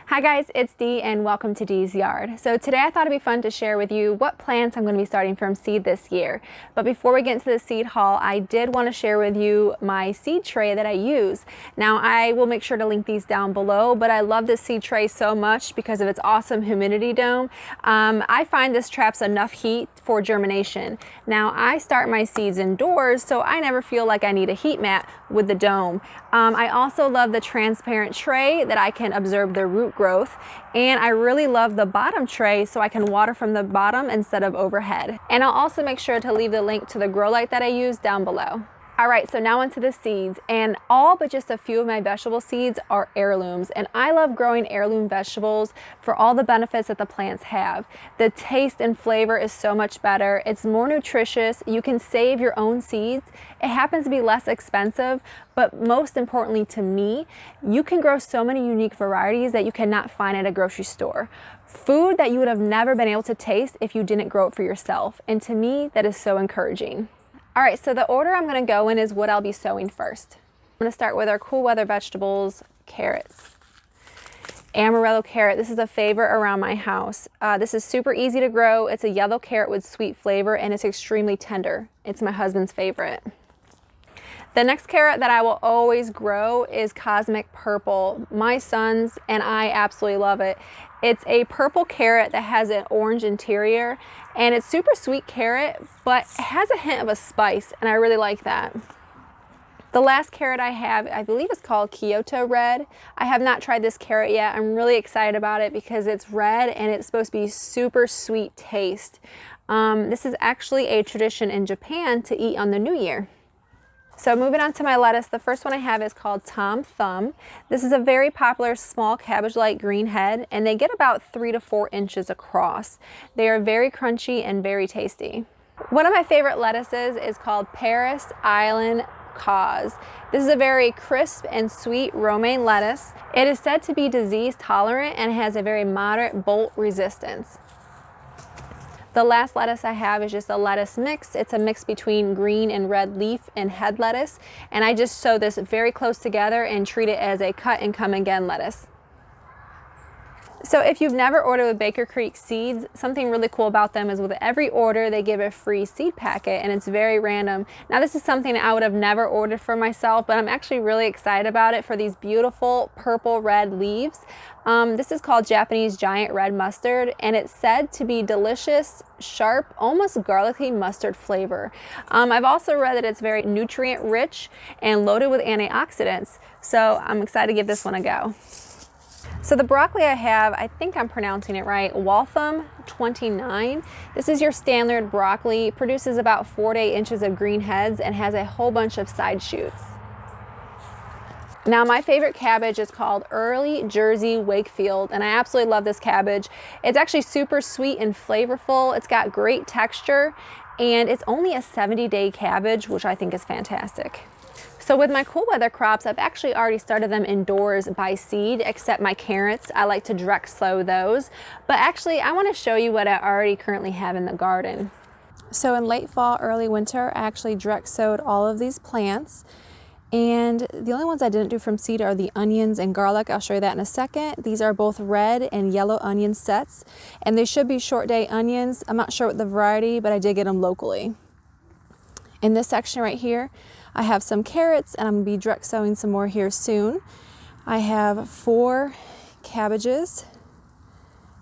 Hi guys, it's Dee and welcome to Dee's Yard. So today I thought it'd be fun to share with you what plants I'm going to be starting from seed this year. But before we get into the seed haul, I did want to share with you my seed tray that I use. Now I will make sure to link these down below, but I love this seed tray so much because of its awesome humidity dome. I find this traps enough heat for germination. Now I start my seeds indoors, so I never feel like I need a heat mat with the dome. I also love the transparent tray that I can observe the root growth, and I really love the bottom tray so I can water from the bottom instead of overhead. And I'll also make sure to leave the link to the grow light that I use down below. All right, so now onto the seeds, and all but just a few of my vegetable seeds are heirlooms, and I love growing heirloom vegetables for all the benefits that the plants have. The taste and flavor is so much better. It's more nutritious. You can save your own seeds. It happens to be less expensive, but most importantly to me, you can grow so many unique varieties that you cannot find at a grocery store. Food that you would have never been able to taste if you didn't grow it for yourself, and to me, that is so encouraging. All right, so the order I'm gonna go in is what I'll be sowing first. I'm gonna start with our cool weather vegetables, carrots. Amaretto carrot, this is a favorite around my house. This is super easy to grow. It's a yellow carrot with sweet flavor and it's extremely tender. It's my husband's favorite. The next carrot that I will always grow is cosmic purple. My sons and I absolutely love it. It's a purple carrot that has an orange interior, and it's super sweet carrot, but it has a hint of a spice, and I really like that. The last carrot I have, I believe it's called Kyoto Red. I have not tried this carrot yet. I'm really excited about it because it's red and it's supposed to be super sweet taste. This is actually a tradition in Japan to eat on the New Year. So moving on to my lettuce, the first one I have is called Tom Thumb. This is a very popular small cabbage-like green head, and they get about 3 to 4 inches across. They are very crunchy and very tasty. One of my favorite lettuces is called Paris Island Cause. This is a very crisp and sweet romaine lettuce. It is said to be disease tolerant and has a very moderate bolt resistance. The last lettuce I have is just a lettuce mix. It's a mix between green and red leaf and head lettuce. And I just sow this very close together and treat it as a cut and come again lettuce. So if you've never ordered with Baker Creek Seeds, something really cool about them is with every order they give a free seed packet, and it's very random. Now this is something I would have never ordered for myself, but I'm actually really excited about it for these beautiful purple red leaves. This is called Japanese giant red mustard, and it's said to be delicious, sharp, almost garlicky mustard flavor. I've also read that it's very nutrient rich and loaded with antioxidants, so I'm excited to give this one a go. So the broccoli I have, I think I'm pronouncing it right, Waltham 29. This is your standard broccoli, produces about 4 to 8 inches of green heads and has a whole bunch of side shoots. Now my favorite cabbage is called Early Jersey Wakefield, and I absolutely love this cabbage. It's actually super sweet and flavorful. It's got great texture, and it's only a 70-day cabbage, which I think is fantastic. So with my cool weather crops, I've actually already started them indoors by seed, except my carrots. I like to direct sow those. But actually, I want to show you what I already currently have in the garden. So in late fall, early winter, I actually direct sowed all of these plants. And the only ones I didn't do from seed are the onions and garlic. I'll show you that in a second. These are both red and yellow onion sets, and they should be short day onions. I'm not sure what the variety, but I did get them locally. In this section right here, I have some carrots, and I'm gonna be direct sowing some more here soon. I have 4 cabbages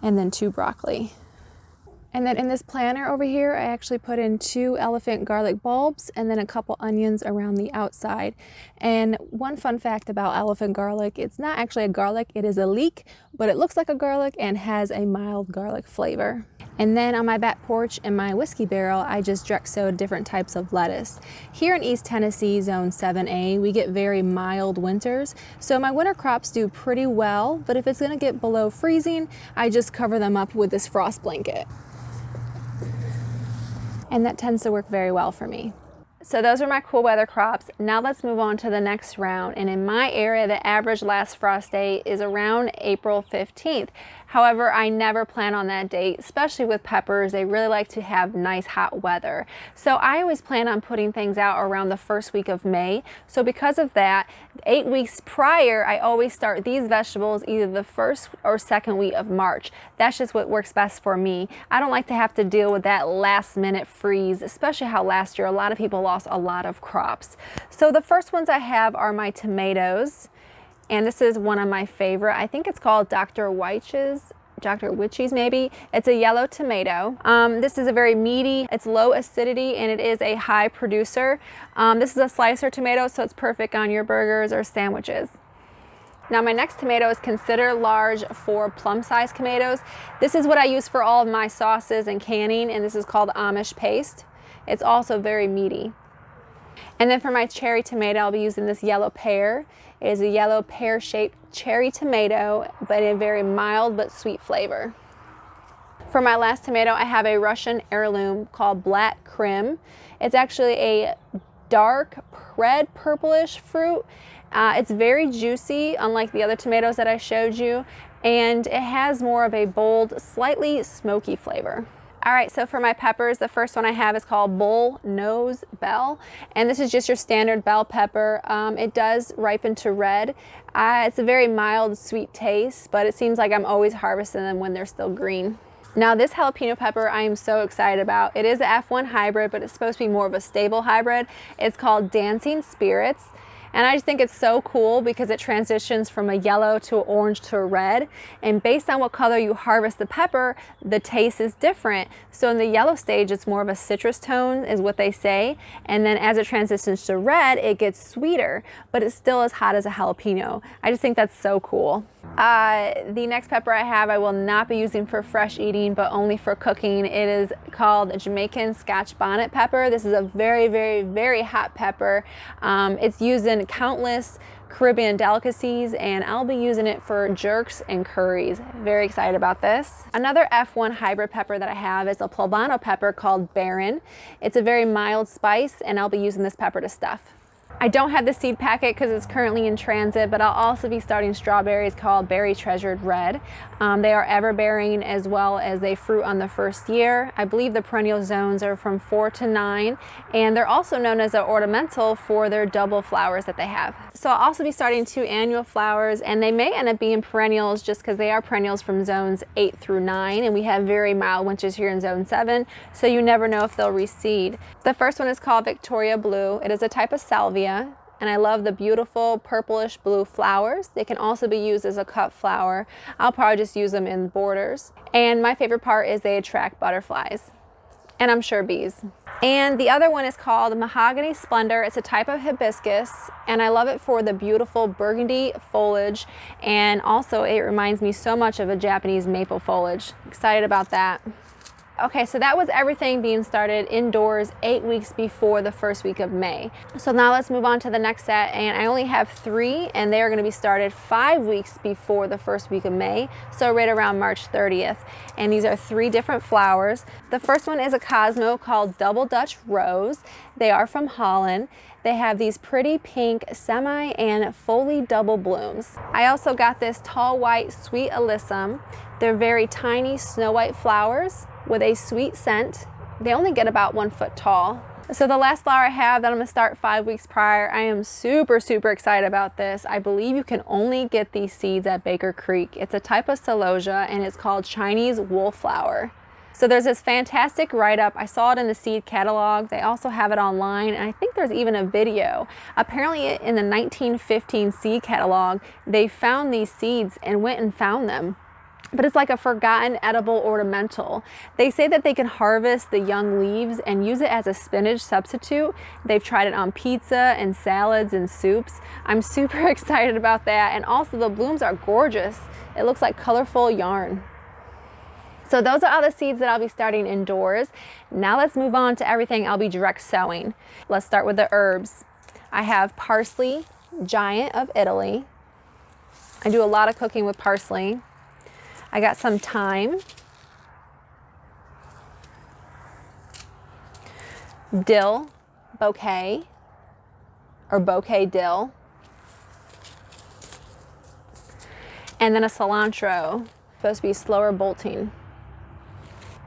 and then 2 broccoli. And then in this planter over here, I actually put in 2 elephant garlic bulbs and then a couple onions around the outside. And one fun fact about elephant garlic, it's not actually a garlic, it is a leek, but it looks like a garlic and has a mild garlic flavor. And then on my back porch in my whiskey barrel, I just direct sowed different types of lettuce. Here in East Tennessee, Zone 7A, we get very mild winters, so my winter crops do pretty well, but if it's gonna get below freezing, I just cover them up with this frost blanket. And that tends to work very well for me. So those are my cool weather crops. Now let's move on to the next round. And in my area, the average last frost date is around April 15th. However, I never plan on that date, especially with peppers. They really like to have nice hot weather. So I always plan on putting things out around the first week of May. So because of that, 8 weeks prior, I always start these vegetables either the first or second week of March. That's just what works best for me. I don't like to have to deal with that last minute freeze, especially how last year a lot of people lost a lot of crops. So the first ones I have are my tomatoes. And this is one of my favorite. I think it's called Dr. Witch's maybe. It's a yellow tomato. This is a very meaty, it's low acidity, and it is a high producer. This is a slicer tomato, so it's perfect on your burgers or sandwiches. Now my next tomato is considered large for plum-sized tomatoes. This is what I use for all of my sauces and canning, and this is called Amish Paste. It's also very meaty. And then for my cherry tomato, I'll be using this yellow pear. It is a yellow pear-shaped cherry tomato, but in a very mild but sweet flavor. For my last tomato, I have a Russian heirloom called Black Krim. It's actually a dark red purplish fruit. It's very juicy, unlike the other tomatoes that I showed you, and it has more of a bold, slightly smoky flavor. All right, so for my peppers, the first one I have is called Bull Nose Bell, and this is just your standard bell pepper. It does ripen to red. It's a very mild, sweet taste, but it seems like I'm always harvesting them when they're still green. Now this jalapeno pepper I am so excited about. It is an F1 hybrid, but it's supposed to be more of a stable hybrid. It's called Dancing Spirits. And I just think it's so cool because it transitions from a yellow to an orange to a red. And based on what color you harvest the pepper, the taste is different. So in the yellow stage, it's more of a citrus tone is what they say. And then as it transitions to red, it gets sweeter, but it's still as hot as a jalapeno. I just think that's so cool. The next pepper I have, I will not be using for fresh eating, but only for cooking. It is called Jamaican Scotch bonnet pepper. This is a very, very, very hot pepper. It's used in countless Caribbean delicacies, and I'll be using it for jerks and curries. Very excited about this. Another F1 hybrid pepper that I have is a Polbano pepper called Baron. It's a very mild spice, and I'll be using this pepper to stuff. I don't have the seed packet because it's currently in transit, but I'll also be starting strawberries called Berry Treasured Red. They are ever-bearing as well as they fruit on the first year. I believe the perennial zones are from 4 to 9, and they're also known as an ornamental for their double flowers that they have. So I'll also be starting 2 annual flowers, and they may end up being perennials just because they are perennials from zones 8 through 9, and we have very mild winters here in zone 7, so you never know if they'll reseed. The first one is called Victoria Blue. It is a type of salvia, and I love the beautiful purplish blue flowers. They can also be used as a cut flower. I'll probably just use them in borders. And my favorite part is they attract butterflies, and I'm sure bees. And the other one is called Mahogany Splendor. It's a type of hibiscus, and I love it for the beautiful burgundy foliage, and also it reminds me so much of a Japanese maple foliage. Excited about that. Okay, so that was everything being started indoors 8 weeks before the first week of May. So now let's move on to the next set, and I only have 3, and they are going to be started 5 weeks before the first week of May, so right around March 30th. And these are 3 different flowers. The first one is a Cosmo called Double Dutch Rose. They are from Holland. They have these pretty pink semi and fully double blooms. I also got this tall white Sweet Alyssum. They're very tiny snow white flowers with a sweet scent. They only get about 1 foot tall. So the last flower I have that I'm gonna start 5 weeks prior, I am super excited about this. I believe you can only get these seeds at Baker Creek. It's a type of celosia, and it's called Chinese Woolflower. So there's this fantastic write-up. I saw it in the seed catalog. They also have it online, and I think there's even a video. Apparently in the 1915 seed catalog, they found these seeds and went and found them. But it's like a forgotten edible ornamental. They say that they can harvest the young leaves and use it as a spinach substitute. They've tried it on pizza and salads and soups. I'm super excited about that. And also the blooms are gorgeous. It looks like colorful yarn. So those are all the seeds that I'll be starting indoors. Now let's move on to everything I'll be direct sowing. Let's start with the herbs. I have parsley, giant of Italy. I do a lot of cooking with parsley. I got some thyme, dill, bouquet or bouquet dill. And then a cilantro, supposed to be slower bolting.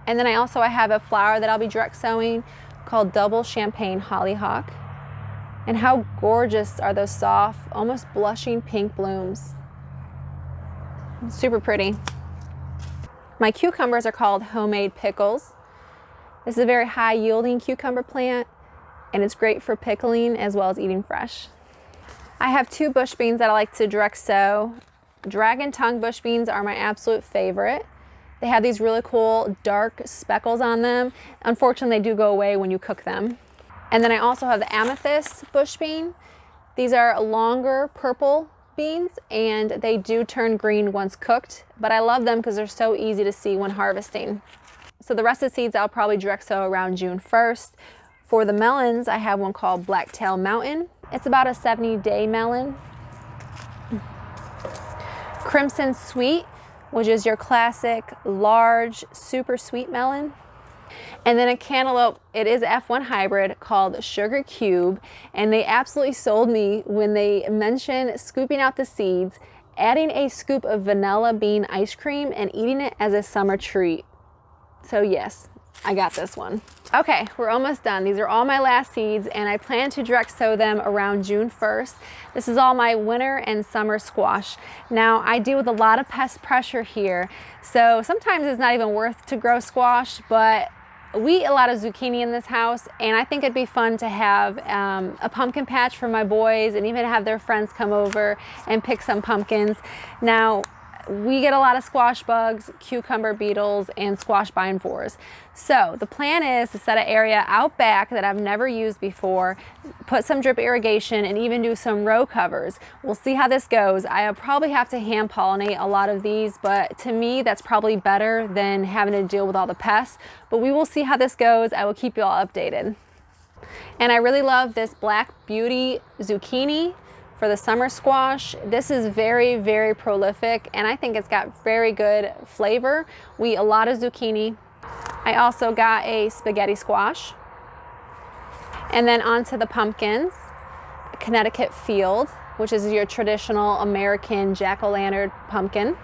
And then I have a flower that I'll be direct sowing called Double Champagne Hollyhock. And how gorgeous are those soft, almost blushing pink blooms. Super pretty. My cucumbers are called Homemade Pickles. This is a very high yielding cucumber plant, and it's great for pickling as well as eating fresh. I have 2 bush beans that I like to direct sow. Dragon tongue bush beans are my absolute favorite. They have these really cool dark speckles on them. Unfortunately, they do go away when you cook them. And then I also have the Amethyst bush bean. These are longer purple beans, and they do turn green once cooked, but I love them because they're so easy to see when harvesting. So the rest of the seeds I'll probably direct sow around June 1st. For the melons, I have one called Blacktail Mountain. It's about a 70-day melon. Crimson Sweet, which is your classic large super sweet melon. And then a cantaloupe, it is F1 hybrid called Sugar Cube, and they absolutely sold me when they mentioned scooping out the seeds, adding a scoop of vanilla bean ice cream, and eating it as a summer treat. So yes, I got this one. Okay, we're almost done. These are all my last seeds, and I plan to direct sow them around June 1st. This is all my winter and summer squash. Now, I deal with a lot of pest pressure here, so sometimes it's not even worth to grow squash, but we eat a lot of zucchini in this house, and I think it'd be fun to have a pumpkin patch for my boys and even have their friends come over and pick some pumpkins. Now, we get a lot of squash bugs, cucumber beetles, and squash bienvores. So the plan is to set an area out back that I've never used before, put some drip irrigation, and even do some row covers. We'll see how this goes. I'll probably have to hand pollinate a lot of these, but to me that's probably better than having to deal with all the pests. But we will see how this goes. I will keep you all updated. And I really love this Black Beauty zucchini for the summer squash. This is very, very prolific, and I think it's got very good flavor. We eat a lot of zucchini. I also got a spaghetti squash. And then onto the pumpkins. Connecticut Field, which is your traditional American jack-o'-lantern pumpkin.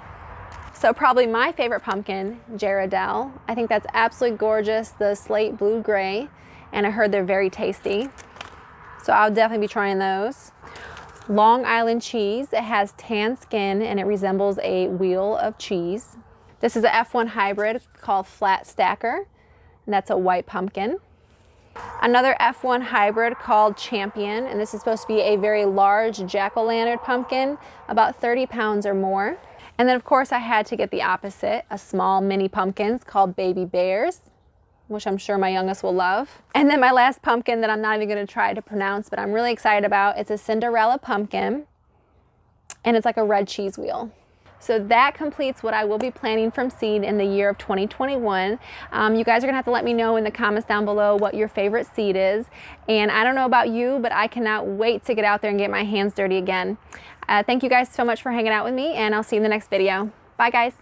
So probably my favorite pumpkin, Jalapeno. I think that's absolutely gorgeous, the slate blue gray, and I heard they're very tasty. So I'll definitely be trying those. Long Island cheese. It has tan skin and it resembles a wheel of cheese. This is a F1 hybrid called Flat Stacker, and that's a white pumpkin. Another F1 hybrid called Champion, and this is supposed to be a very large jack-o'-lantern pumpkin, about 30 pounds or more. And then of course I had to get the opposite, a small mini pumpkins called Baby Bears, which I'm sure my youngest will love. And then my last pumpkin that I'm not even gonna try to pronounce, but I'm really excited about, it's a Cinderella Pumpkin, and it's like a red cheese wheel. So that completes what I will be planting from seed in the year of 2021. You guys are gonna have to let me know in the comments down below what your favorite seed is. And I don't know about you, but I cannot wait to get out there and get my hands dirty again. Thank you guys so much for hanging out with me, and I'll see you in the next video. Bye guys.